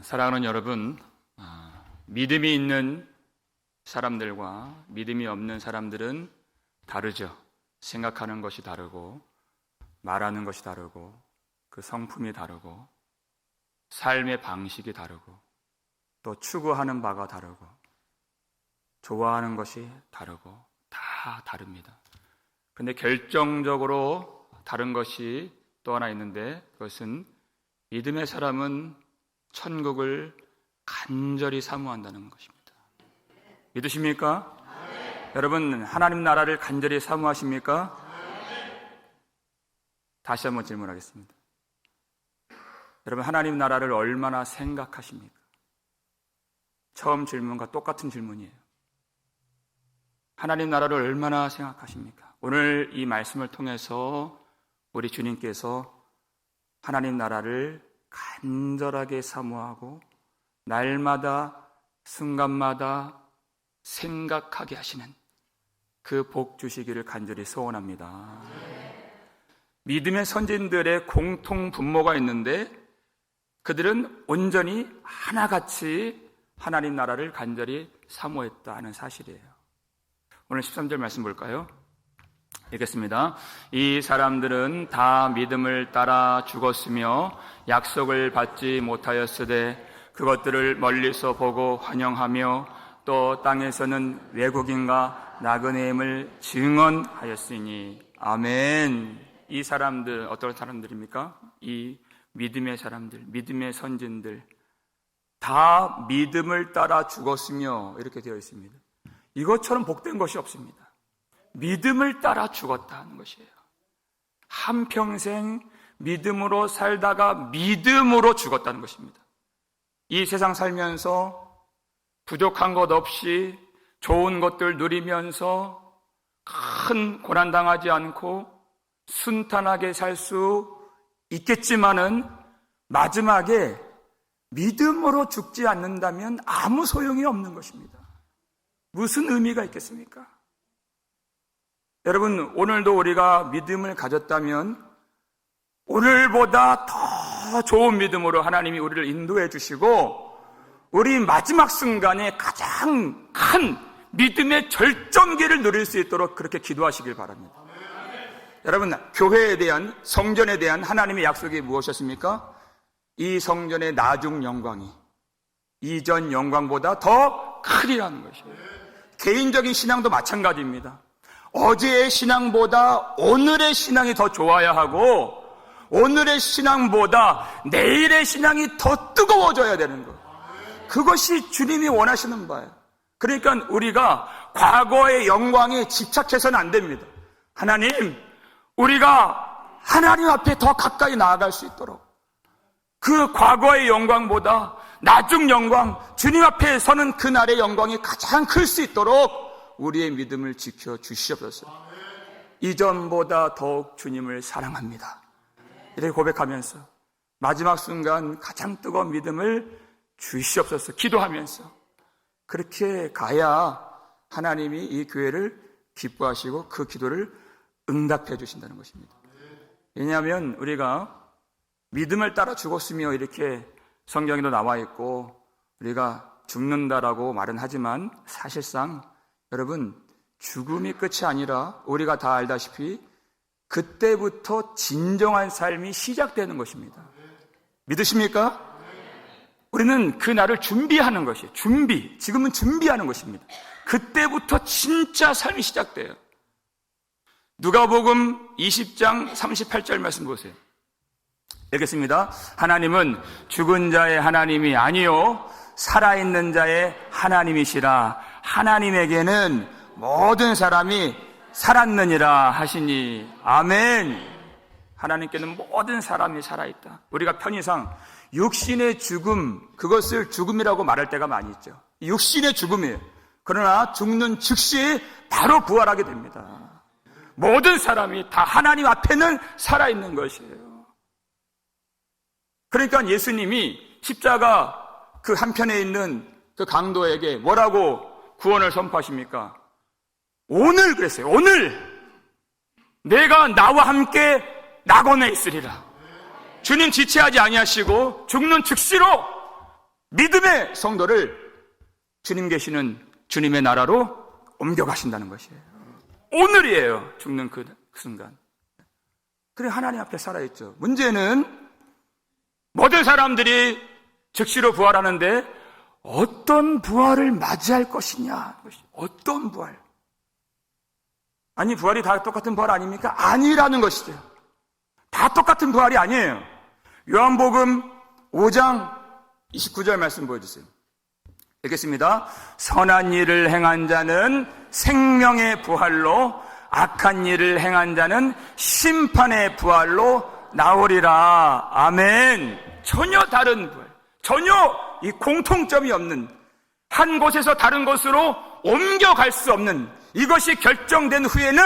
사랑하는 여러분, 믿음이 있는 사람들과 믿음이 없는 사람들은 다르죠. 생각하는 것이 다르고 말하는 것이 다르고 그 성품이 다르고 삶의 방식이 다르고 또 추구하는 바가 다르고 좋아하는 것이 다르고 다 다릅니다. 그런데 결정적으로 다른 것이 또 하나 있는데 그것은 믿음의 사람은 천국을 간절히 사모한다는 것입니다. 믿으십니까? 네. 여러분, 하나님 나라를 간절히 사모하십니까? 네. 다시 한번 질문하겠습니다. 여러분, 하나님 나라를 얼마나 생각하십니까? 처음 질문과 똑같은 질문이에요. 하나님 나라를 얼마나 생각하십니까? 오늘 이 말씀을 통해서 우리 주님께서 하나님 나라를 간절하게 사모하고 날마다 순간마다 생각하게 하시는 그 복 주시기를 간절히 소원합니다. 믿음의 선진들의 공통 분모가 있는데 그들은 온전히 하나같이 하나님 나라를 간절히 사모했다는 사실이에요. 오늘 13절 말씀 볼까요? 읽겠습니다. 이 사람들은 다 믿음을 따라 죽었으며 약속을 받지 못하였으되 그것들을 멀리서 보고 환영하며 또 땅에서는 외국인과 나그네임을 증언하였으니 아멘. 이 사람들 어떤 사람들입니까? 이 믿음의 사람들, 믿음의 선진들 다 믿음을 따라 죽었으며 이렇게 되어 있습니다. 이것처럼 복된 것이 없습니다. 믿음을 따라 죽었다는 것이에요. 한평생 믿음으로 살다가 믿음으로 죽었다는 것입니다. 이 세상 살면서 부족한 것 없이 좋은 것들 누리면서 큰 고난당하지 않고 순탄하게 살 수 있겠지만은 마지막에 믿음으로 죽지 않는다면 아무 소용이 없는 것입니다. 무슨 의미가 있겠습니까? 여러분, 오늘도 우리가 믿음을 가졌다면 오늘보다 더 좋은 믿음으로 하나님이 우리를 인도해 주시고 우리 마지막 순간에 가장 큰 믿음의 절정기를 누릴 수 있도록 그렇게 기도하시길 바랍니다. 여러분, 교회에 대한, 성전에 대한 하나님의 약속이 무엇이었습니까? 이 성전의 나중 영광이 이전 영광보다 더 크리라는 것이에요. 개인적인 신앙도 마찬가지입니다. 어제의 신앙보다 오늘의 신앙이 더 좋아야 하고 오늘의 신앙보다 내일의 신앙이 더 뜨거워져야 되는 것. 그것이 주님이 원하시는 바예요. 그러니까 우리가 과거의 영광에 집착해서는 안 됩니다. 하나님, 우리가 하나님 앞에 더 가까이 나아갈 수 있도록 그 과거의 영광보다 나중 영광, 주님 앞에 서는 그날의 영광이 가장 클 수 있도록 우리의 믿음을 지켜 주시옵소서. 이전보다 더욱 주님을 사랑합니다. 이렇게 고백하면서 마지막 순간 가장 뜨거운 믿음을 주시옵소서 기도하면서 그렇게 가야 하나님이 이 교회를 기뻐하시고 그 기도를 응답해 주신다는 것입니다. 왜냐하면 우리가 믿음을 따라 죽었으며 이렇게 성경에도 나와 있고 우리가 죽는다라고 말은 하지만 사실상 여러분, 죽음이 끝이 아니라 우리가 다 알다시피 그때부터 진정한 삶이 시작되는 것입니다. 믿으십니까? 우리는 그 날을 준비하는 것이에요. 지금은 준비하는 것입니다. 그때부터 진짜 삶이 시작돼요. 누가복음 20장 38절 말씀 보세요. 읽겠습니다. 하나님은 죽은 자의 하나님이 아니요 살아있는 자의 하나님이시라. 하나님에게는 모든 사람이 살았느니라 하시니 아멘. 하나님께는 모든 사람이 살아있다. 우리가 편의상 육신의 죽음, 그것을 죽음이라고 말할 때가 많이 있죠. 육신의 죽음이에요. 그러나 죽는 즉시 바로 부활하게 됩니다. 모든 사람이 다 하나님 앞에는 살아있는 것이에요. 그러니까 예수님이 십자가 그 한편에 있는 그 강도에게 뭐라고 구원을 선포하십니까? 오늘 그랬어요. 오늘 내가 나와 함께 낙원에 있으리라. 주님 지체하지 아니하시고 죽는 즉시로 믿음의 성도를 주님 계시는 주님의 나라로 옮겨가신다는 것이에요. 오늘이에요. 죽는 그 순간. 그래 하나님 앞에 살아있죠. 문제는 모든 사람들이 즉시로 부활하는데 어떤 부활을 맞이할 것이냐. 어떤 부활? 아니 부활이 다 똑같은 부활 아닙니까? 아니라는 것이죠. 다 똑같은 부활이 아니에요. 요한복음 5장 29절 말씀 보여주세요. 읽겠습니다. 선한 일을 행한 자는 생명의 부활로, 악한 일을 행한 자는 심판의 부활로 나오리라. 아멘. 전혀 다른 부활, 전혀 이 공통점이 없는, 한 곳에서 다른 곳으로 옮겨갈 수 없는, 이것이 결정된 후에는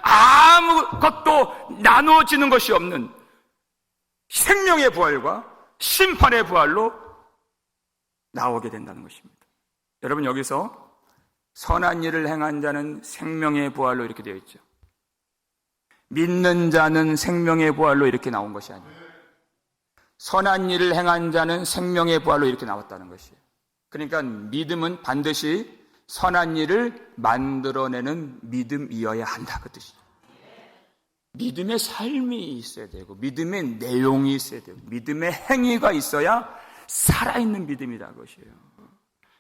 아무것도 나누어지는 것이 없는 생명의 부활과 심판의 부활로 나오게 된다는 것입니다. 여러분, 여기서 선한 일을 행한 자는 생명의 부활로 이렇게 되어 있죠. 믿는 자는 생명의 부활로 이렇게 나온 것이 아니에요. 선한 일을 행한 자는 생명의 부활로 이렇게 나왔다는 것이에요. 그러니까 믿음은 반드시 선한 일을 만들어내는 믿음이어야 한다, 그 뜻이죠. 믿음의 삶이 있어야 되고, 믿음의 내용이 있어야 되고, 믿음의 행위가 있어야 살아있는 믿음이다, 그것이에요.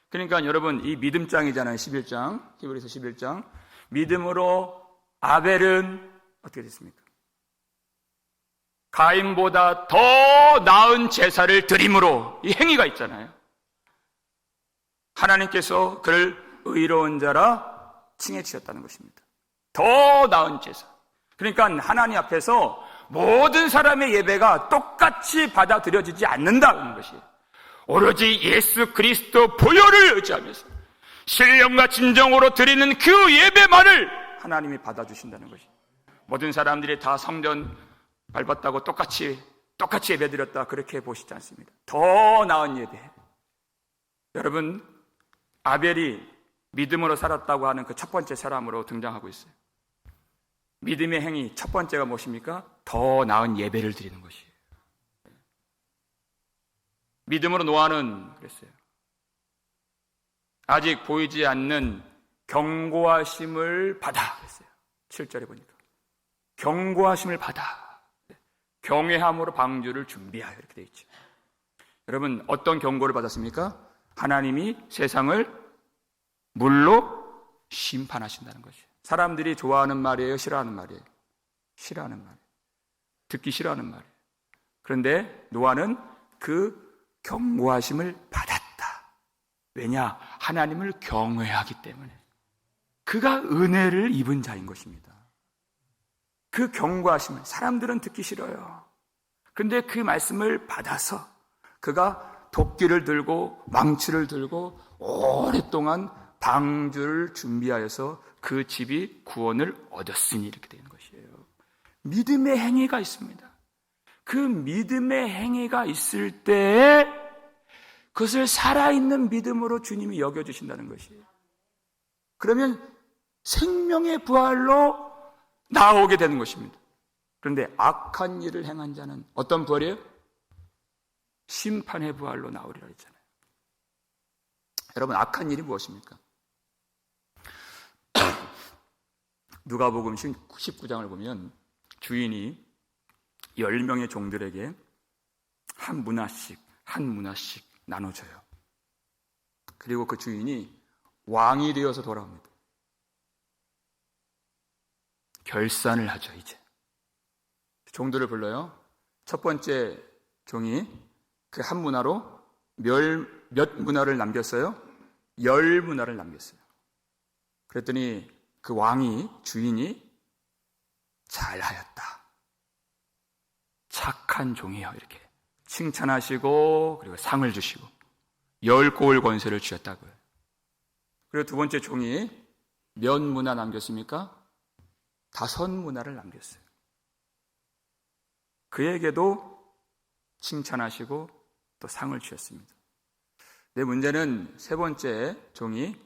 그러니까 여러분, 이 믿음장이잖아요. 11장, 히브리서 11장. 믿음으로 아벨은 어떻게 됐습니까? 가인보다 더 나은 제사를 드림으로, 이 행위가 있잖아요. 하나님께서 그를 의로운 자라 칭해 주셨다는 것입니다. 더 나은 제사. 그러니까 하나님 앞에서 모든 사람의 예배가 똑같이 받아들여지지 않는다는 것이에요. 오로지 예수 그리스도 보혈을 의지하면서 신령과 진정으로 드리는 그 예배만을 하나님이 받아주신다는 것이에요. 모든 사람들이 다 성전 밟았다고 똑같이 예배드렸다, 그렇게 보시지 않습니다. 더 나은 예배. 여러분, 아벨이 믿음으로 살았다고 하는 그 첫 번째 사람으로 등장하고 있어요. 믿음의 행위 첫 번째가 무엇입니까? 더 나은 예배를 드리는 것이에요. 믿음으로 노아는 그랬어요. 아직 보이지 않는 경고하심을 받아 그랬어요. 7절에 보니까 경고하심을 받아, 경외함으로 방주를 준비하여, 이렇게 되어 있죠. 여러분, 어떤 경고를 받았습니까? 하나님이 세상을 물로 심판하신다는 것이에요. 사람들이 좋아하는 말이에요? 싫어하는 말이에요? 싫어하는 말이에요. 듣기 싫어하는 말이에요. 그런데 노아는 그 경고하심을 받았다. 왜냐? 하나님을 경외하기 때문에. 그가 은혜를 입은 자인 것입니다. 그 경고하심을 사람들은 듣기 싫어요. 그런데 그 말씀을 받아서 그가 도끼를 들고 망치를 들고 오랫동안 방주를 준비하여서 그 집이 구원을 얻었으니 이렇게 되는 것이에요. 믿음의 행위가 있습니다. 그 믿음의 행위가 있을 때 그것을 살아있는 믿음으로 주님이 여겨주신다는 것이에요. 그러면 생명의 부활로 나오게 되는 것입니다. 그런데 악한 일을 행한 자는 어떤 부활이에요? 심판의 부활로 나오리라 했잖아요. 여러분, 악한 일이 무엇입니까? 누가복음 19장을 보면 주인이 10명의 종들에게 한 문화씩 나눠줘요. 그리고 그 주인이 왕이 되어서 돌아옵니다. 결산을 하죠. 이제 종들을 불러요. 첫 번째 종이 그 한 문화로 몇 문화를 남겼어요? 10문화를 남겼어요. 그랬더니 그 왕이, 주인이 잘하였다, 착한 종이요, 이렇게 칭찬하시고 그리고 상을 주시고 10고을 권세를 주셨다고요. 그리고 두 번째 종이 몇 문화 남겼습니까? 5문화를 남겼어요. 그에게도 칭찬하시고 또 상을 주셨습니다. 내 문제는 세 번째 종이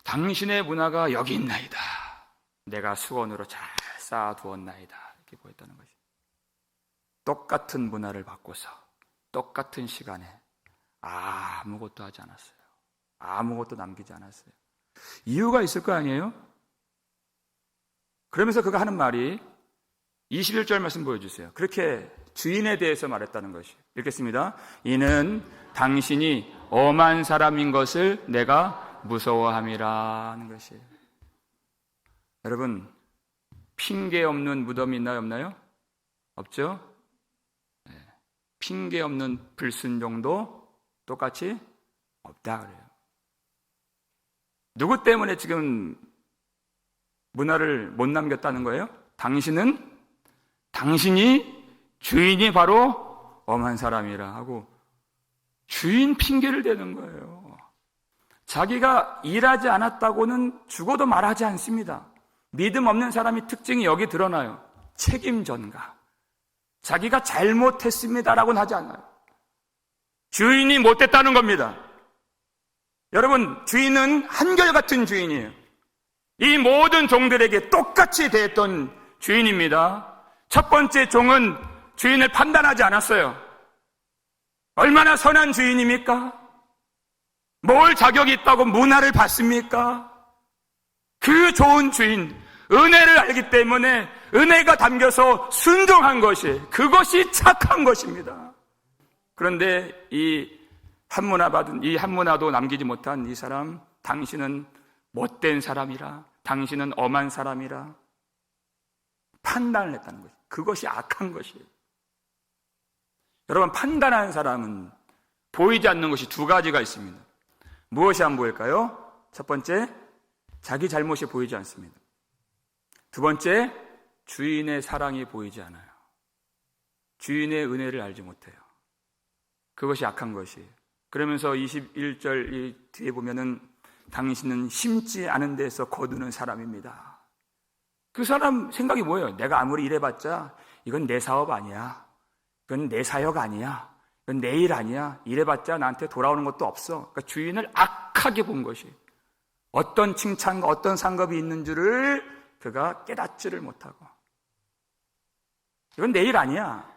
당신의 문화가 여기 있나이다, 내가 수건으로 잘 쌓아두었나이다, 이렇게 보였다는 것이죠. 똑같은 문화를 바꿔서 똑같은 시간에 아무것도 하지 않았어요. 아무것도 남기지 않았어요. 이유가 있을 거 아니에요? 그러면서 그가 하는 말이 21절 말씀 보여주세요. 그렇게 주인에 대해서 말했다는 것이. 읽겠습니다. 이는 당신이 엄한 사람인 것을 내가 무서워함이라 하는 것이에요. 여러분, 핑계 없는 무덤이 있나요, 없나요? 없죠? 네. 핑계 없는 불순종도 똑같이 없다 그래요. 누구 때문에 지금 문화를 못 남겼다는 거예요? 당신이 주인이 바로 엄한 사람이라 하고 주인 핑계를 대는 거예요. 자기가 일하지 않았다고는 죽어도 말하지 않습니다. 믿음 없는 사람이 특징이 여기 드러나요. 책임 전가. 자기가 잘못했습니다라고는 하지 않아요. 주인이 못됐다는 겁니다. 여러분, 주인은 한결같은 주인이에요. 이 모든 종들에게 똑같이 대했던 주인입니다. 첫 번째 종은 주인을 판단하지 않았어요. 얼마나 선한 주인입니까? 뭘 자격이 있다고 문화를 받습니까? 그 좋은 주인, 은혜를 알기 때문에 은혜가 담겨서 순종한 것이, 그것이 착한 것입니다. 그런데 이 한문화도 남기지 못한 이 사람, 당신은 못된 사람이라, 당신은 엄한 사람이라 판단을 했다는 것이에요. 그것이 악한 것이에요. 여러분, 판단하는 사람은 보이지 않는 것이 두 가지가 있습니다. 무엇이 안 보일까요? 첫 번째, 자기 잘못이 보이지 않습니다. 두 번째, 주인의 사랑이 보이지 않아요. 주인의 은혜를 알지 못해요. 그것이 악한 것이에요. 그러면서 21절 이 뒤에 보면은 당신은 심지 않은 데서 거두는 사람입니다. 그 사람 생각이 뭐예요? 내가 아무리 일해봤자 이건 내 사업 아니야. 이건 내 사역 아니야. 이건 내 일 아니야. 일해봤자 나한테 돌아오는 것도 없어. 그러니까 주인을 악하게 본 것이, 어떤 칭찬과 어떤 상급이 있는 줄을 그가 깨닫지를 못하고, 이건 내 일 아니야.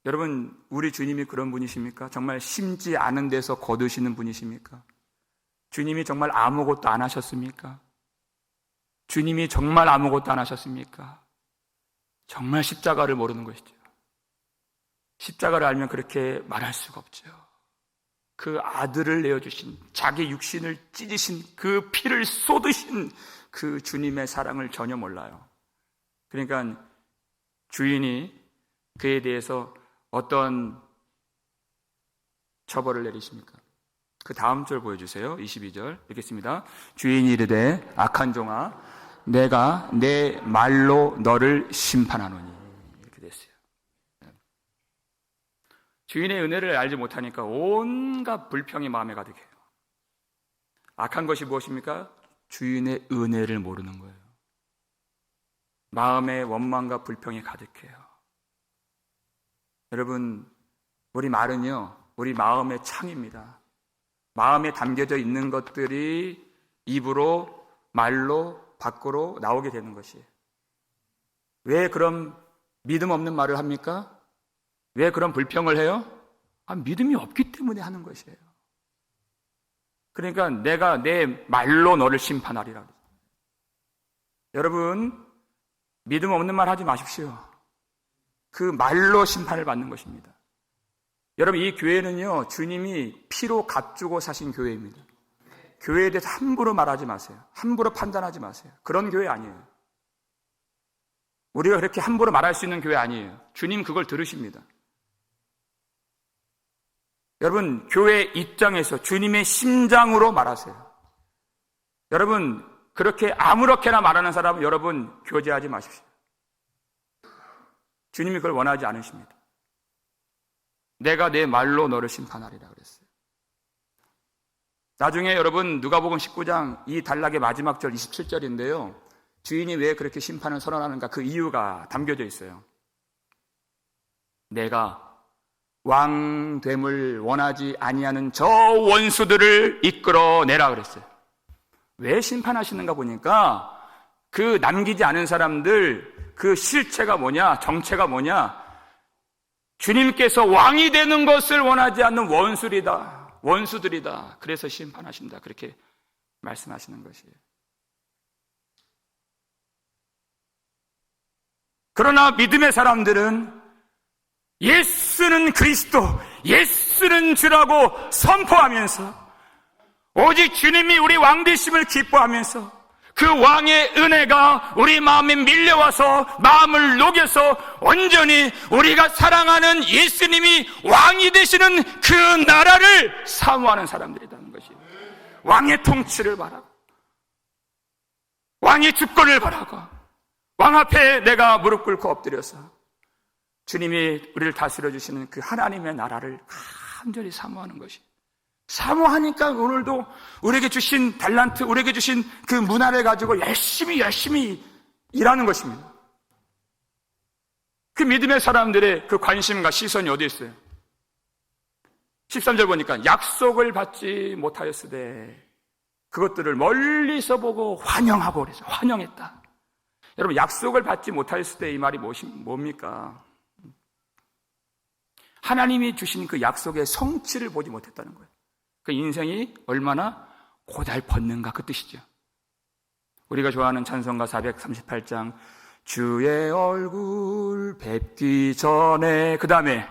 여러분, 우리 주님이 그런 분이십니까? 정말 심지 않은 데서 거두시는 분이십니까? 주님이 정말 아무것도 안 하셨습니까? 주님이 정말 아무것도 안 하셨습니까? 정말 십자가를 모르는 것이죠. 십자가를 알면 그렇게 말할 수가 없죠. 그 아들을 내어주신, 자기 육신을 찢으신, 그 피를 쏟으신 그 주님의 사랑을 전혀 몰라요. 그러니까 주인이 그에 대해서 어떤 처벌을 내리십니까? 그 다음 절 보여주세요. 22절 읽겠습니다. 주인이 이르되 악한 종아, 내가 내 말로 너를 심판하노니. 이렇게 됐어요. 주인의 은혜를 알지 못하니까 온갖 불평이 마음에 가득해요. 악한 것이 무엇입니까? 주인의 은혜를 모르는 거예요. 마음에 원망과 불평이 가득해요. 여러분, 우리 말은요, 우리 마음의 창입니다. 마음에 담겨져 있는 것들이 입으로, 말로, 밖으로 나오게 되는 것이에요. 왜 그런 믿음 없는 말을 합니까? 왜 그런 불평을 해요? 믿음이 없기 때문에 하는 것이에요. 그러니까 내가 내 말로 너를 심판하리라. 여러분, 믿음 없는 말 하지 마십시오. 그 말로 심판을 받는 것입니다. 여러분, 이 교회는요, 주님이 피로 값주고 사신 교회입니다. 교회에 대해서 함부로 말하지 마세요. 함부로 판단하지 마세요. 그런 교회 아니에요. 우리가 그렇게 함부로 말할 수 있는 교회 아니에요. 주님 그걸 들으십니다. 여러분, 교회 입장에서 주님의 심장으로 말하세요. 여러분, 그렇게 아무렇게나 말하는 사람은 여러분 교제하지 마십시오. 주님이 그걸 원하지 않으십니다. 내가 내 말로 너를 심판하리라 그랬어요. 나중에 여러분 누가복음 19장 이 단락의 마지막 절 27절인데요. 주인이 왜 그렇게 심판을 선언하는가, 그 이유가 담겨져 있어요. 내가 왕됨을 원하지 아니하는 저 원수들을 이끌어내라 그랬어요. 왜 심판하시는가 보니까 그 남기지 않은 사람들, 그 실체가 뭐냐, 정체가 뭐냐, 주님께서 왕이 되는 것을 원하지 않는 원수들이다. 그래서 심판하신다. 그렇게 말씀하시는 것이에요. 그러나 믿음의 사람들은 예수는 그리스도, 예수는 주라고 선포하면서 오직 주님이 우리 왕 되심을 기뻐하면서 그 왕의 은혜가 우리 마음에 밀려와서 마음을 녹여서 온전히 우리가 사랑하는 예수님이 왕이 되시는 그 나라를 사모하는 사람들이라는 것이에요. 왕의 통치를 바라고, 왕의 주권을 바라고, 왕 앞에 내가 무릎 꿇고 엎드려서 주님이 우리를 다스려 주시는 그 하나님의 나라를 간절히 사모하는 것이에요. 사모하니까 오늘도 우리에게 주신 달란트, 우리에게 주신 그 문화를 가지고 열심히 일하는 것입니다. 그 믿음의 사람들의 그 관심과 시선이 어디 있어요? 13절 보니까 약속을 받지 못하였으되 그것들을 멀리서 보고 환영하고 그래서 환영했다. 여러분, 약속을 받지 못하였을 때 이 말이 뭡니까? 하나님이 주신 그 약속의 성취를 보지 못했다는 거예요. 그 인생이 얼마나 고달팠는가 그 뜻이죠. 우리가 좋아하는 찬송가 438장 주의 얼굴 뵙기 전에, 그 다음에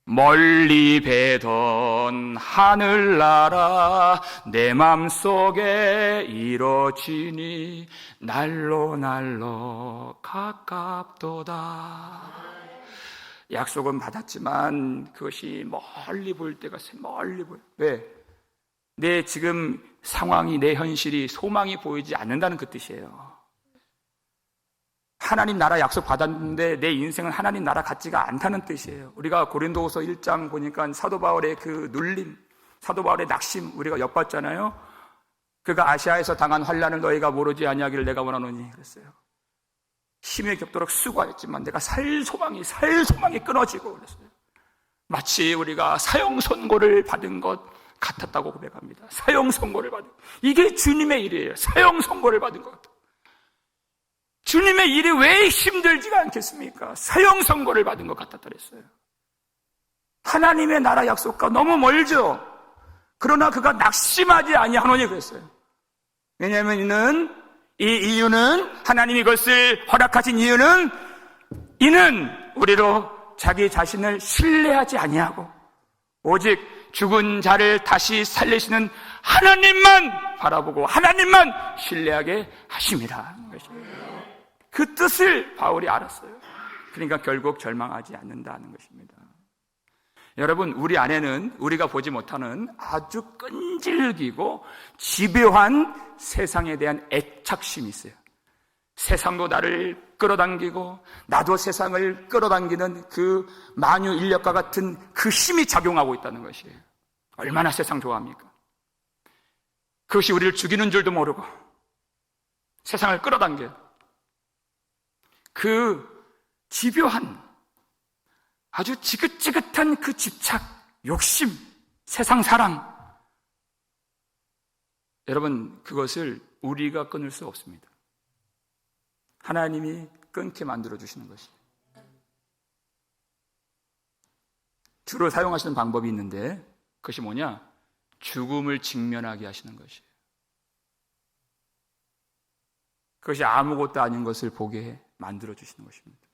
멀리 뵈던 하늘나라 내 맘속에 이뤄지니 날로 가깝도다. 약속은 받았지만 그것이 멀리 보일 때가 멀리 보여요. 왜? 내 지금 상황이, 내 현실이, 소망이 보이지 않는다는 그 뜻이에요. 하나님 나라 약속 받았는데 내 인생은 하나님 나라 같지가 않다는 뜻이에요. 우리가 고린도후서 1장 보니까 사도 바울의 그 눌림, 사도 바울의 낙심 우리가 엿봤잖아요. 그가 아시아에서 당한 환난을 너희가 모르지 아니하기를 내가 원하노니 그랬어요. 힘에 겹도록 수고하였지만 내가 살 소망이 끊어지고 그랬어요. 마치 우리가 사형 선고를 받은 것 같았다고 고백합니다. 사형 선고를 받은, 이게 주님의 일이에요. 사형 선고를 받은 것 같아요. 주님의 일이 왜 힘들지가 않겠습니까? 사형 선고를 받은 것 같았다 그랬어요. 하나님의 나라 약속과 너무 멀죠. 그러나 그가 낙심하지 아니하노니 그랬어요. 왜냐하면 이유는 하나님이 이것을 허락하신 이유는 이는 우리로 자기 자신을 신뢰하지 아니하고 오직 죽은 자를 다시 살리시는 하나님만 바라보고 하나님만 신뢰하게 하심이라. 그 뜻을 바울이 알았어요. 그러니까 결국 절망하지 않는다는 것입니다. 여러분, 우리 안에는 우리가 보지 못하는 아주 끈질기고 집요한 세상에 대한 애착심이 있어요. 세상도 나를 끌어당기고 나도 세상을 끌어당기는 그 만유 인력과 같은 그 힘이 작용하고 있다는 것이에요. 얼마나 세상 좋아합니까? 그것이 우리를 죽이는 줄도 모르고 세상을 끌어당겨요. 그 집요한 아주 지긋지긋한 그 집착, 욕심, 세상 사랑, 여러분, 그것을 우리가 끊을 수 없습니다. 하나님이 끊게 만들어주시는 것이에요. 주로 사용하시는 방법이 있는데 그것이 뭐냐? 죽음을 직면하게 하시는 것이에요. 그것이 아무것도 아닌 것을 보게 만들어주시는 것입니다.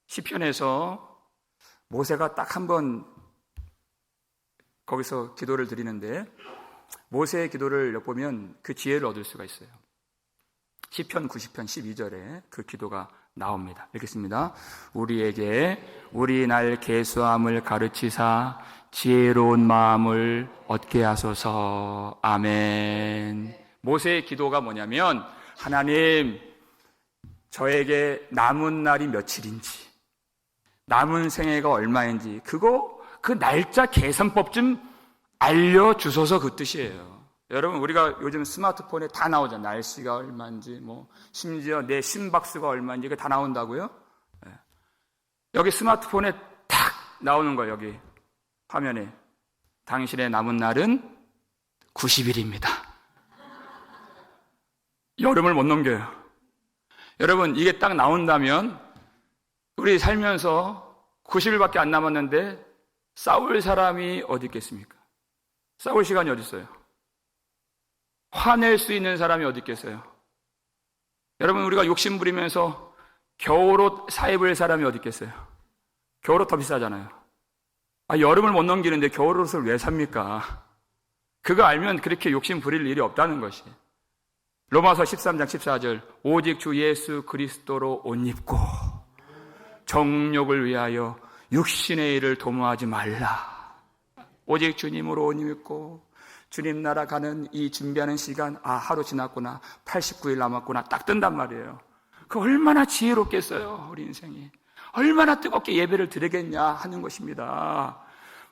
시편에서 모세가 딱 한 번 거기서 기도를 드리는데 모세의 기도를 엿보면 그 지혜를 얻을 수가 있어요. 시편 90편 12절에 그 기도가 나옵니다. 읽겠습니다. 우리에게 우리 날 계수함을 가르치사 지혜로운 마음을 얻게 하소서. 아멘. 모세의 기도가 뭐냐면 하나님, 저에게 남은 날이 며칠인지 남은 생애가 얼마인지 그 날짜 계산법 좀 알려주소서, 그 뜻이에요. 여러분, 우리가 요즘 스마트폰에 다 나오잖아요. 날씨가 얼마인지, 심지어 내 심박수가 얼마인지, 이게 다 나온다고요? 네. 여기 스마트폰에 탁 나오는 거예요. 여기 화면에. 당신의 남은 날은 90일입니다. 여름을 못 넘겨요. 여러분, 이게 딱 나온다면 우리 살면서 90일밖에 안 남았는데 싸울 사람이 어디 있겠습니까? 싸울 시간이 어디 있어요? 화낼 수 있는 사람이 어디 있겠어요? 여러분, 우리가 욕심 부리면서 겨울옷 사입을 사람이 어디 있겠어요? 겨울옷 더 비싸잖아요. 여름을 못 넘기는데 겨울옷을 왜 삽니까? 그거 알면 그렇게 욕심 부릴 일이 없다는 것이. 로마서 13장 14절, 오직 주 예수 그리스도로 옷 입고 정욕을 위하여 육신의 일을 도모하지 말라. 오직 주님으로 옷 입고 주님 나라 가는 이 준비하는 시간, 하루 지났구나, 89일 남았구나, 딱 뜬단 말이에요. 그 얼마나 지혜롭겠어요, 우리 인생이. 얼마나 뜨겁게 예배를 드리겠냐 하는 것입니다.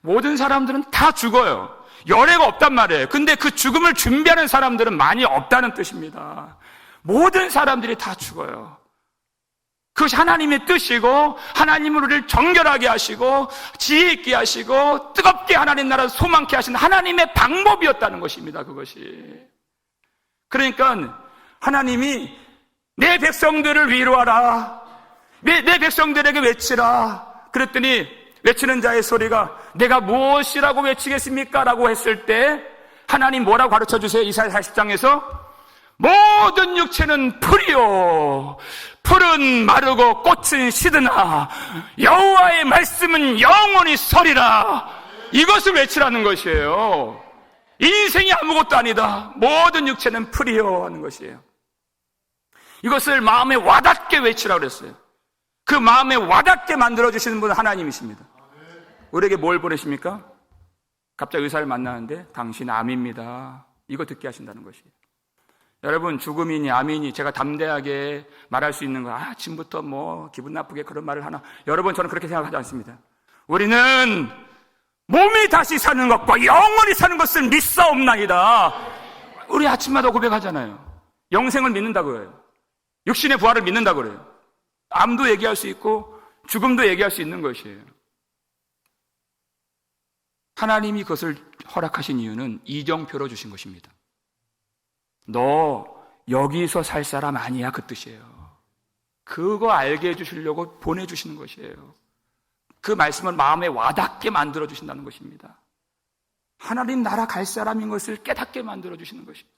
모든 사람들은 다 죽어요. 열애가 없단 말이에요. 근데 그 죽음을 준비하는 사람들은 많이 없다는 뜻입니다. 모든 사람들이 다 죽어요. 그것이 하나님의 뜻이고, 하나님은 우리를 정결하게 하시고 지혜 있게 하시고 뜨겁게 하나님 나라를 소망케 하시는 하나님의 방법이었다는 것입니다. 그것이. 그러니까 하나님이 내 백성들을 위로하라, 내 백성들에게 외치라 그랬더니, 외치는 자의 소리가 내가 무엇이라고 외치겠습니까? 라고 했을 때 하나님 뭐라고 가르쳐주세요? 이사야 40장에서 모든 육체는 풀이요, 풀은 마르고 꽃은 시드나 여호와의 말씀은 영원히 서리라. 이것을 외치라는 것이에요. 인생이 아무것도 아니다, 모든 육체는 풀이요 하는 것이에요. 이것을 마음에 와닿게 외치라고 그랬어요. 그 마음에 와닿게 만들어주시는 분은 하나님이십니다. 우리에게 뭘 보내십니까? 갑자기 의사를 만나는데 당신 암입니다, 이거 듣게 하신다는 것이에요. 여러분, 죽음이니 암이니 제가 담대하게 말할 수 있는 거, 지금부터 뭐 기분 나쁘게 그런 말을 하나, 여러분, 저는 그렇게 생각하지 않습니다. 우리는 몸이 다시 사는 것과 영원히 사는 것을 믿사옵나이다. 우리 아침마다 고백하잖아요. 영생을 믿는다고 해요. 육신의 부활을 믿는다고 그래요. 암도 얘기할 수 있고 죽음도 얘기할 수 있는 것이에요. 하나님이 그것을 허락하신 이유는 이정표로 주신 것입니다. 너 여기서 살 사람 아니야, 그 뜻이에요. 그거 알게 해주시려고 보내주시는 것이에요. 그 말씀을 마음에 와닿게 만들어주신다는 것입니다. 하나님 나라 갈 사람인 것을 깨닫게 만들어주시는 것입니다.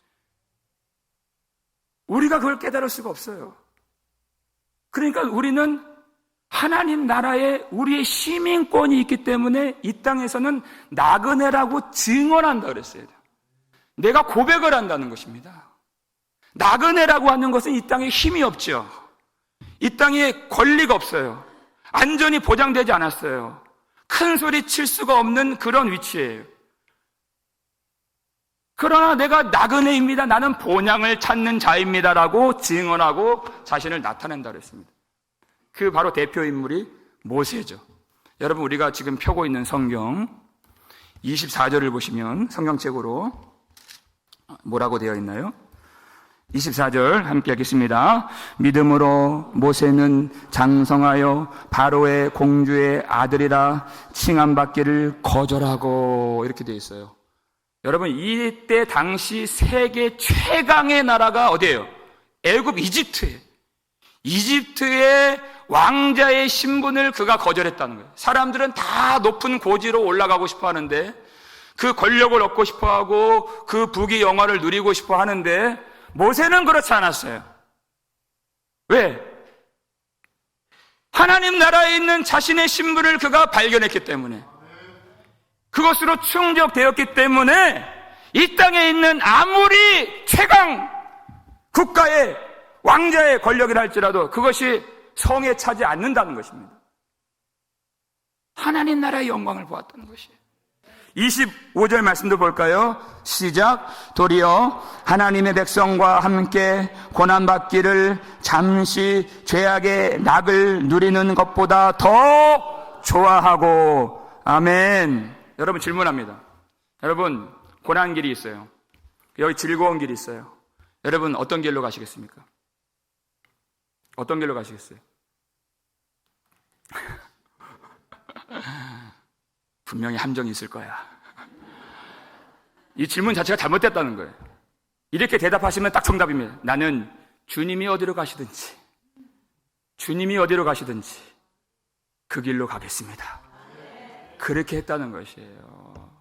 우리가 그걸 깨달을 수가 없어요. 그러니까 우리는 하나님 나라에 우리의 시민권이 있기 때문에 이 땅에서는 나그네라고 증언한다 그랬어요. 내가 고백을 한다는 것입니다. 나그네라고 하는 것은 이 땅에 힘이 없죠. 이 땅에 권리가 없어요. 안전이 보장되지 않았어요. 큰 소리 칠 수가 없는 그런 위치예요. 그러나 내가 나그네입니다, 나는 본향을 찾는 자입니다라고 증언하고 자신을 나타낸다 그랬습니다. 그 바로 대표 인물이 모세죠. 여러분, 우리가 지금 펴고 있는 성경 24절을 보시면 성경책으로 뭐라고 되어 있나요? 24절 함께 하겠습니다. 믿음으로 모세는 장성하여 바로의 공주의 아들이라 칭함받기를 거절하고, 이렇게 되어 있어요. 여러분, 이때 당시 세계 최강의 나라가 어디예요? 애굽, 이집트예요. 이집트의 왕자의 신분을 그가 거절했다는 거예요. 사람들은 다 높은 고지로 올라가고 싶어 하는데, 그 권력을 얻고 싶어 하고 그 부귀 영화를 누리고 싶어 하는데, 모세는 그렇지 않았어요. 왜? 하나님 나라에 있는 자신의 신분을 그가 발견했기 때문에, 그것으로 충족되었기 때문에 이 땅에 있는 아무리 최강 국가의 왕자의 권력이라 할지라도 그것이 성에 차지 않는다는 것입니다. 하나님 나라의 영광을 보았다는 것이에요. 25절 말씀도 볼까요? 시작. 도리어 하나님의 백성과 함께 고난받기를 잠시 죄악의 낙을 누리는 것보다 더 좋아하고. 아멘. 여러분, 질문합니다. 여러분, 고난 길이 있어요. 여기 즐거운 길이 있어요. 여러분, 어떤 길로 가시겠습니까? 어떤 길로 가시겠어요? 분명히 함정이 있을 거야. 이 질문 자체가 잘못됐다는 거예요. 이렇게 대답하시면 딱 정답입니다. 나는 주님이 어디로 가시든지, 주님이 어디로 가시든지 그 길로 가겠습니다. 그렇게 했다는 것이에요.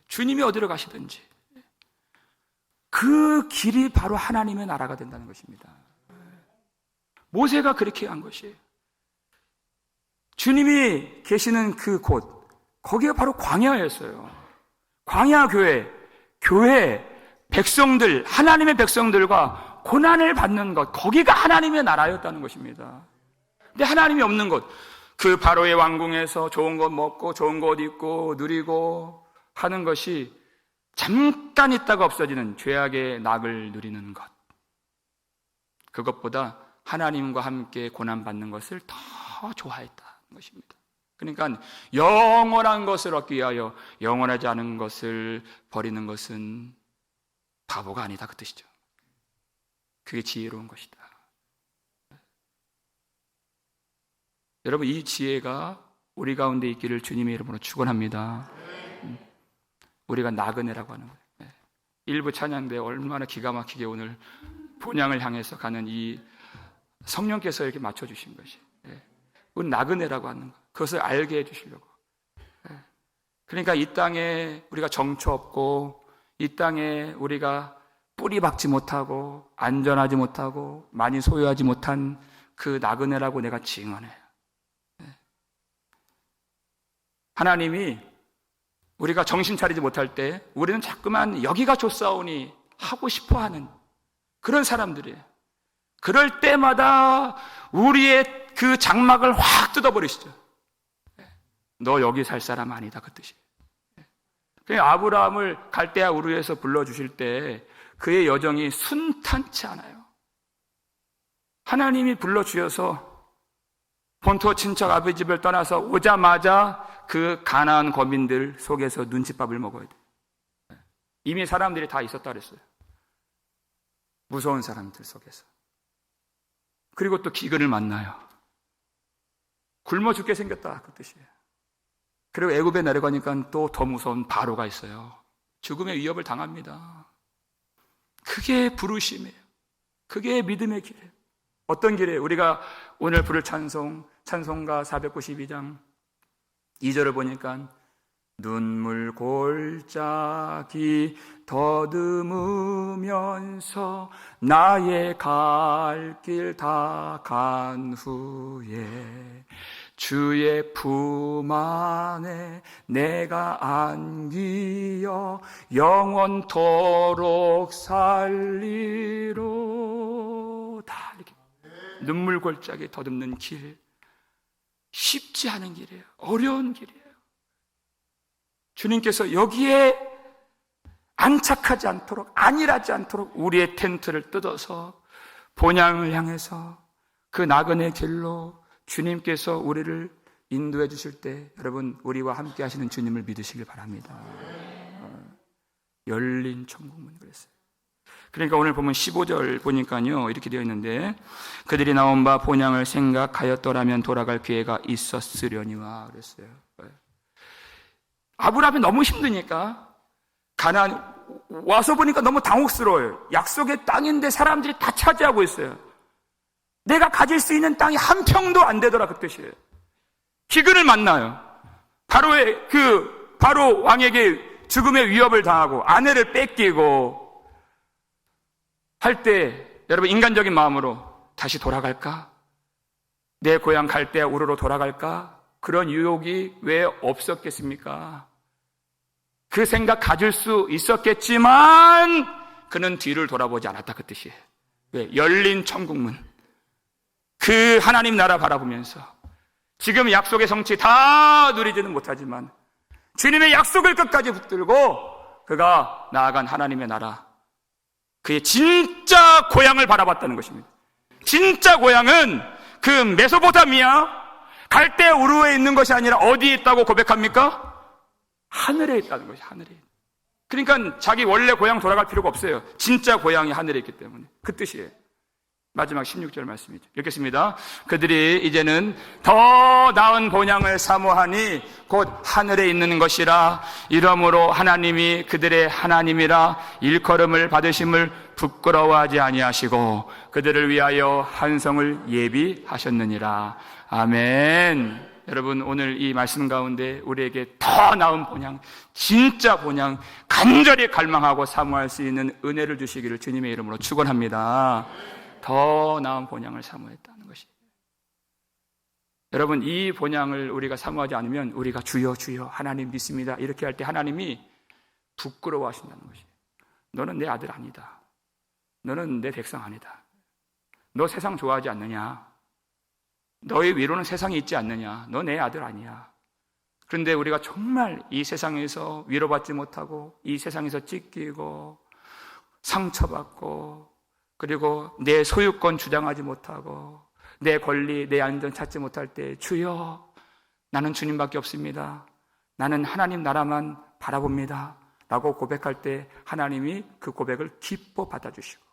주님이 어디로 가시든지 그 길이 바로 하나님의 나라가 된다는 것입니다. 모세가 그렇게 한 것이에요. 주님이 계시는 그 곳, 거기가 바로 광야였어요. 광야 교회, 백성들, 하나님의 백성들과 고난을 받는 것, 거기가 하나님의 나라였다는 것입니다. 근데 하나님이 없는 곳, 그 바로의 왕궁에서 좋은 것 먹고 좋은 것 입고 누리고 하는 것이 잠깐 있다가 없어지는 죄악의 낙을 누리는 것, 그것보다 하나님과 함께 고난받는 것을 더 좋아했다는 것입니다. 그러니까 영원한 것을 얻기 위하여 영원하지 않은 것을 버리는 것은 바보가 아니다, 그 뜻이죠. 그게 지혜로운 것이다. 여러분, 이 지혜가 우리 가운데 있기를 주님의 이름으로 축원합니다. 우리가 나그네라고 하는 거예요. 일부 찬양대 얼마나 기가 막히게 오늘 본향을 향해서 가는 이 성령께서 이렇게 맞춰주신 것이, 우리 나그네라고 하는 것, 그것을 알게 해주시려고. 그러니까 이 땅에 우리가 정처 없고, 이 땅에 우리가 뿌리 박지 못하고 안전하지 못하고 많이 소유하지 못한 그 나그네라고 내가 증언해요. 하나님이 우리가 정신 차리지 못할 때 우리는 자꾸만 여기가 좋사오니 하고 싶어하는 그런 사람들이에요. 그럴 때마다 우리의 그 장막을 확 뜯어버리시죠. 너 여기 살 사람 아니다, 그 뜻이에요. 아브라함을 갈대아 우르에서 불러주실 때 그의 여정이 순탄치 않아요. 하나님이 불러주셔서 본토 친척 아버지 집을 떠나서 오자마자 그 가나안 거민들 속에서 눈칫밥을 먹어야 돼요. 이미 사람들이 다 있었다 그랬어요. 무서운 사람들 속에서. 그리고 또 기근을 만나요. 굶어 죽게 생겼다, 그 뜻이에요. 그리고 애굽에 내려가니까 또 더 무서운 바로가 있어요. 죽음의 위협을 당합니다. 그게 부르심이에요. 그게 믿음의 길이에요. 어떤 길이에요? 우리가 오늘 부를 찬송가 492장 2절을 보니까 눈물 골짜기 더듬으면서 나의 갈 길 다 간 후에 주의 품 안에 내가 안기어 영원토록 살리로. 다 이렇게 눈물 골짜기 더듬는 길, 쉽지 않은 길이에요. 어려운 길이에요. 주님께서 여기에 안착하지 않도록, 안일하지 않도록 우리의 텐트를 뜯어서 본향을 향해서 그 나그네 길로 주님께서 우리를 인도해 주실 때, 여러분, 우리와 함께 하시는 주님을 믿으시길 바랍니다. 열린 천국문 그랬어요. 그러니까 오늘 보면 15절 보니까요, 이렇게 되어 있는데, 그들이 나온 바 본향을 생각하였더라면 돌아갈 기회가 있었으려니와 그랬어요. 아브라함이 너무 힘드니까 가나안 와서 보니까 너무 당혹스러워요. 약속의 땅인데 사람들이 다 차지하고 있어요. 내가 가질 수 있는 땅이 한 평도 안 되더라, 그 뜻이에요. 기근을 만나요. 바로 왕에게 죽음의 위협을 당하고 아내를 뺏기고 할 때, 여러분, 인간적인 마음으로 다시 돌아갈까? 내 고향 갈대아 우르로 돌아갈까? 그런 유혹이 왜 없었겠습니까? 그 생각 가질 수 있었겠지만 그는 뒤를 돌아보지 않았다, 그 뜻이에요. 왜? 열린 천국문, 그 하나님 나라 바라보면서 지금 약속의 성취 다 누리지는 못하지만 주님의 약속을 끝까지 붙들고 그가 나아간 하나님의 나라, 그의 진짜 고향을 바라봤다는 것입니다. 진짜 고향은 그 메소포타미아 갈대 우르에 있는 것이 아니라 어디에 있다고 고백합니까? 하늘에 있다는 것이, 하늘에. 그러니까 자기 원래 고향 돌아갈 필요가 없어요. 진짜 고향이 하늘에 있기 때문에. 그 뜻이에요. 마지막 16절 말씀이죠. 읽겠습니다. 그들이 이제는 더 나은 본향을 사모하니 곧 하늘에 있는 것이라. 이러므로 하나님이 그들의 하나님이라 일컬음을 받으심을 부끄러워하지 아니하시고 그들을 위하여 한 성을 예비하셨느니라. 아멘. 여러분, 오늘 이 말씀 가운데 우리에게 더 나은 본향, 진짜 본향, 간절히 갈망하고 사모할 수 있는 은혜를 주시기를 주님의 이름으로 축원합니다. 더 나은 본향을 사모했다는 것이. 여러분, 이 본향을 우리가 사모하지 않으면 우리가 주여 주여 하나님 믿습니다 이렇게 할 때 하나님이 부끄러워하신다는 것이. 너는 내 아들 아니다. 너는 내 백성 아니다. 너 세상 좋아하지 않느냐? 너의 위로는 세상에 있지 않느냐? 너 내 아들 아니야. 그런데 우리가 정말 이 세상에서 위로받지 못하고 이 세상에서 찢기고 상처받고 그리고 내 소유권 주장하지 못하고 내 권리, 내 안전 찾지 못할 때 주여 나는 주님밖에 없습니다. 나는 하나님 나라만 바라봅니다 라고 고백할 때 하나님이 그 고백을 기뻐 받아주시고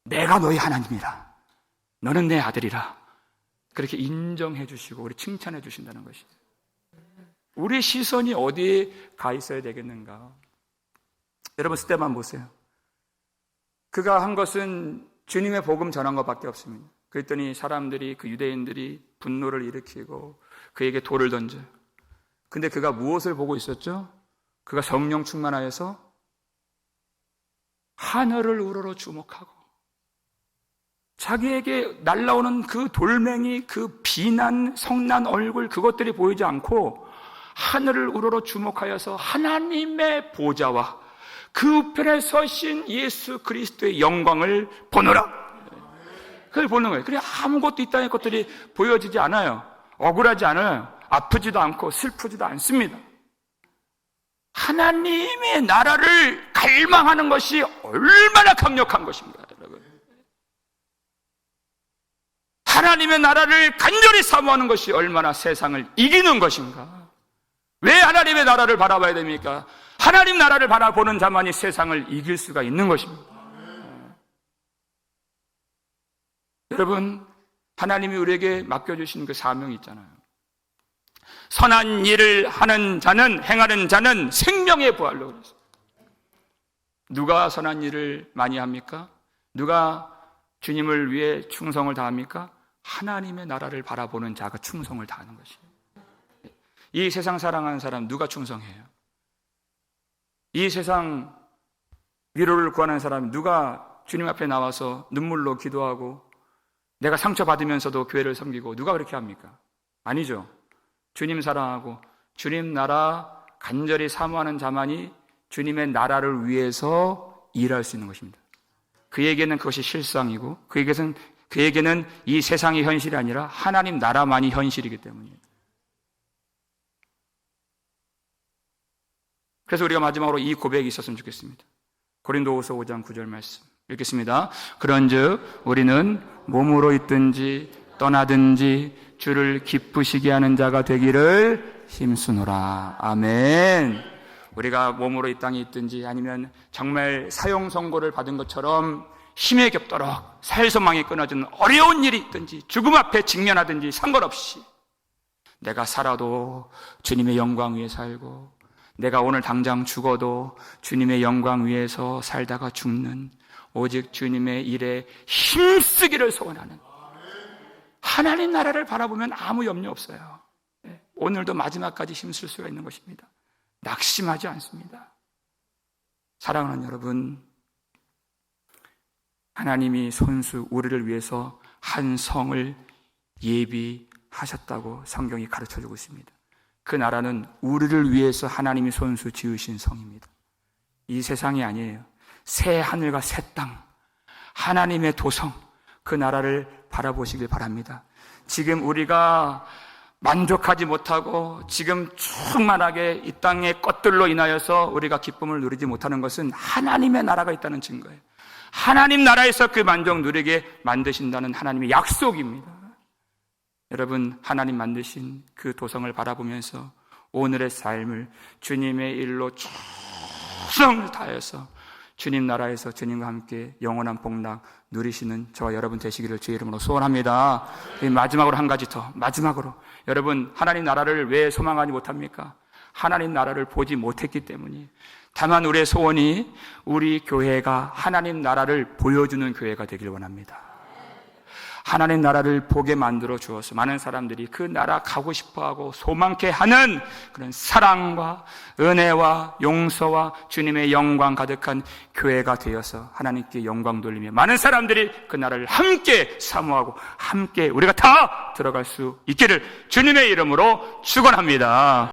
내가 너희 하나님이라 너는 내 아들이라 그렇게 인정해 주시고 우리 칭찬해 주신다는 것이에요. 우리 시선이 어디에 가 있어야 되겠는가? 여러분 스테반 보세요. 그가 한 것은 주님의 복음 전한 것밖에 없습니다. 그랬더니 사람들이 그 유대인들이 분노를 일으키고 그에게 돌을 던져요. 근데 그가 무엇을 보고 있었죠? 그가 성령 충만하여서 하늘을 우러러 주목하고 자기에게 날라오는 그 돌멩이, 그 비난, 성난 얼굴 그것들이 보이지 않고 하늘을 우러러 주목하여서 하나님의 보좌와 그 우편에 서신 예수 그리스도의 영광을 보노라. 그걸 보는 거예요. 그래 아무것도 이 땅의 것들이 보여지지 않아요. 억울하지 않아요. 아프지도 않고 슬프지도 않습니다. 하나님의 나라를 갈망하는 것이 얼마나 강력한 것인가, 여러분. 하나님의 나라를 간절히 사모하는 것이 얼마나 세상을 이기는 것인가. 왜 하나님의 나라를 바라봐야 됩니까? 하나님 나라를 바라보는 자만이 세상을 이길 수가 있는 것입니다. 여러분, 하나님이 우리에게 맡겨주신 그 사명이 있잖아요. 선한 일을 하는 자는, 행하는 자는 생명의 부활로 그랬어요. 누가 선한 일을 많이 합니까? 누가 주님을 위해 충성을 다합니까? 하나님의 나라를 바라보는 자가 충성을 다하는 것이에요. 이 세상 사랑하는 사람 누가 충성해요? 이 세상 위로를 구하는 사람 누가 주님 앞에 나와서 눈물로 기도하고 내가 상처받으면서도 교회를 섬기고 누가 그렇게 합니까? 아니죠. 주님 사랑하고 주님 나라 간절히 사모하는 자만이 주님의 나라를 위해서 일할 수 있는 것입니다. 그에게는 그것이 실상이고 그에게는 이 세상의 현실이 아니라 하나님 나라만이 현실이기 때문이에요. 그래서 우리가 마지막으로 이 고백이 있었으면 좋겠습니다. 고린도후서 5장 9절 말씀 읽겠습니다. 그런즉 우리는 몸으로 있든지 떠나든지 주를 기쁘시게 하는 자가 되기를 힘쓰노라. 아멘. 우리가 몸으로 이 땅에 있든지 아니면 정말 사형 선고를 받은 것처럼 힘에 겹도록 사회소망이 끊어지는 어려운 일이 있든지 죽음 앞에 직면하든지 상관없이 내가 살아도 주님의 영광 위에 살고 내가 오늘 당장 죽어도 주님의 영광 위에서 살다가 죽는 오직 주님의 일에 힘쓰기를 소원하는 하나님 나라를 바라보면 아무 염려 없어요. 오늘도 마지막까지 힘쓸 수가 있는 것입니다. 낙심하지 않습니다. 사랑하는 여러분, 하나님이 손수 우리를 위해서 한 성을 예비하셨다고 성경이 가르쳐주고 있습니다. 그 나라는 우리를 위해서 하나님이 손수 지으신 성입니다. 이 세상이 아니에요. 새 하늘과 새 땅, 하나님의 도성, 그 나라를 바라보시길 바랍니다. 지금 우리가 만족하지 못하고 지금 충만하게 이 땅의 것들로 인하여서 우리가 기쁨을 누리지 못하는 것은 하나님의 나라가 있다는 증거예요. 하나님 나라에서 그 만족 누리게 만드신다는 하나님의 약속입니다. 여러분, 하나님 만드신 그 도성을 바라보면서 오늘의 삶을 주님의 일로 충성을 다해서 주님 나라에서 주님과 함께 영원한 복락 누리시는 저와 여러분 되시기를 주의 이름으로 소원합니다. 마지막으로 한 가지 더, 마지막으로 여러분, 하나님 나라를 왜 소망하지 못합니까? 하나님 나라를 보지 못했기 때문이에요. 다만 우리의 소원이 우리 교회가 하나님 나라를 보여주는 교회가 되길 원합니다. 하나님 나라를 보게 만들어 주어서 많은 사람들이 그 나라 가고 싶어하고 소망케 하는 그런 사랑과 은혜와 용서와 주님의 영광 가득한 교회가 되어서 하나님께 영광 돌리며 많은 사람들이 그 나라를 함께 사모하고 함께 우리가 다 들어갈 수 있기를 주님의 이름으로 축원합니다.